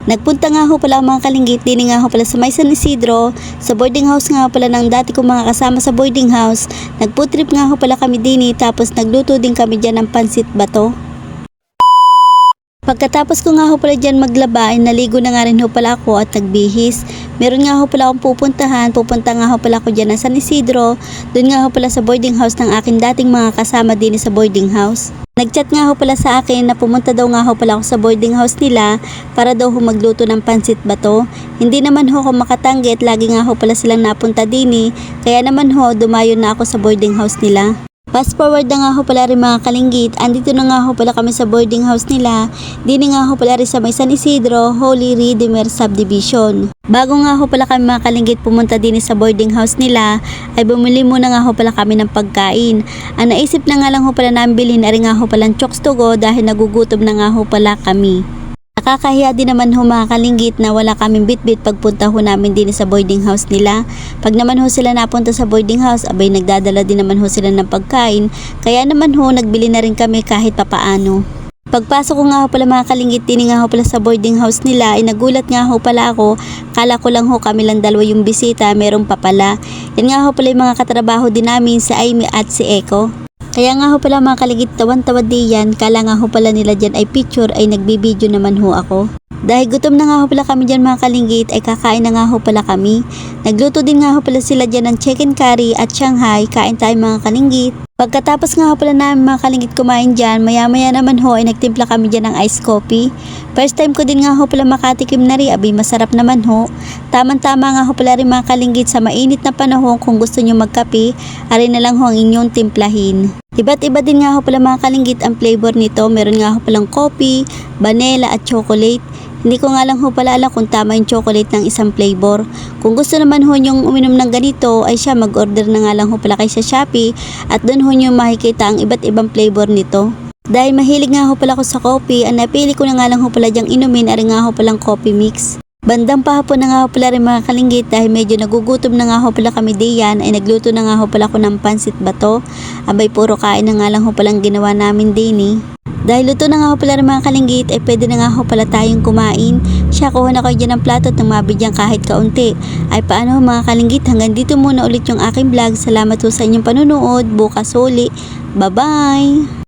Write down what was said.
Nagpunta nga ho pala ang mga kalinggit din nga ho pala sa may San Isidro, sa boarding house nga ho pala ng dati kong mga kasama sa boarding house. Nagfood trip nga ho pala kami din tapos nagluto din kami dyan ng pansit bato. Pagkatapos ko nga ho pala dyan maglaba ay naligo na nga rin ho pala ako at nagbihis. Meron nga ho pala akong pupunta nga ho pala ako dyan ng San Isidro, doon nga ho pala sa boarding house ng aking dating mga kasama din sa boarding house. Nagchat nga ho pala sa akin na pumunta daw nga ho pala ako sa boarding house nila para daw ho magluto ng pansit bato. Hindi naman ho ako makatanggi at lagi nga ho pala silang napunta din kaya naman ho dumayo na ako sa boarding house nila. Fast forward na nga ho pala rin mga kalinggit, andito na nga ho pala kami sa boarding house nila, din nga ho pala rin sa may San Isidro, Holy Redeemer Subdivision. Bago nga ho pala kami mga kalinggit pumunta din sa boarding house nila, ay bumili muna nga ho pala kami ng pagkain. Ang naisip na nga lang ho pala namin bilhin na rin nga ho pala ng chokes to go dahil nagugutom na nga ho pala kami. Nakakahiya din naman ho mga kalinggit na wala kaming bitbit pagpunta ho namin din sa boarding house nila. Pag naman ho sila napunta sa boarding house, abay nagdadala din naman ho sila ng pagkain, kaya naman ho nagbili na rin kami kahit papaano. Pagpasok ko nga ho pala mga kalinggit din nga ho pala sa boarding house nila ay nagulat nga ho pala ako, kala ko lang ho kami lang dalawa yung bisita, merong pa pala. Yan nga ho pala yung mga katrabaho din namin si Amy at si Echo. Kaya nga ho pala mga kaligit tawan-tawa diyan, kala nga ho pala nila dyan ay picture ay nagbibideo naman ho ako. Dahil gutom na nga ho pala kami dyan mga kalinggit ay kakain na nga ho pala kami. Nagluto din nga ho pala sila dyan ng chicken curry at Shanghai, kain tayo mga kalinggit. Pagkatapos nga ho pala namin mga kalinggit kumain dyan, maya-maya naman ho ay nagtimpla kami dyan ng iced coffee. First time ko din nga ho pala makatikim na rin, abay masarap naman ho. Tamang-tama nga ho pala rin mga kalinggit sa mainit na panahon kung gusto nyo magkape, ari na lang ho ang inyong timplahin. Iba't iba din nga ho pala mga kalinggit ang flavor nito, meron nga ho palang coffee, vanilla at chocolate. Hindi ko nga lang ho pala alam kung tama yung chocolate ng isang flavor. Kung gusto naman ho nyong uminom ng ganito ay siya mag-order na nga lang ho pala kay sa Shopee at doon ho nyo makikita ang iba't ibang flavor nito. Dahil mahilig nga ho pala ako sa coffee, ang napili ko na nga lang ho pala dyang inumin ay nga ho palang coffee mix. Bandang pahapon na nga ho pala rin mga kalinggit dahil medyo nagugutom na nga ho pala kami diyan ay nagluto na nga ho pala ako ng pansit bato. Abay puro kain na nga lang ho palang ginawa namin din Dahil luto na nga ho pala rin mga kalinggit ay pwede na nga ho pala tayong kumain. Siya kuha na kayo dyan ng plato at ng mabigyan kahit kaunti. Ay paano mga kalinggit, hanggang dito muna ulit yung aking vlog. Salamat ho sa inyong panunood. Bukas uli. Bye bye!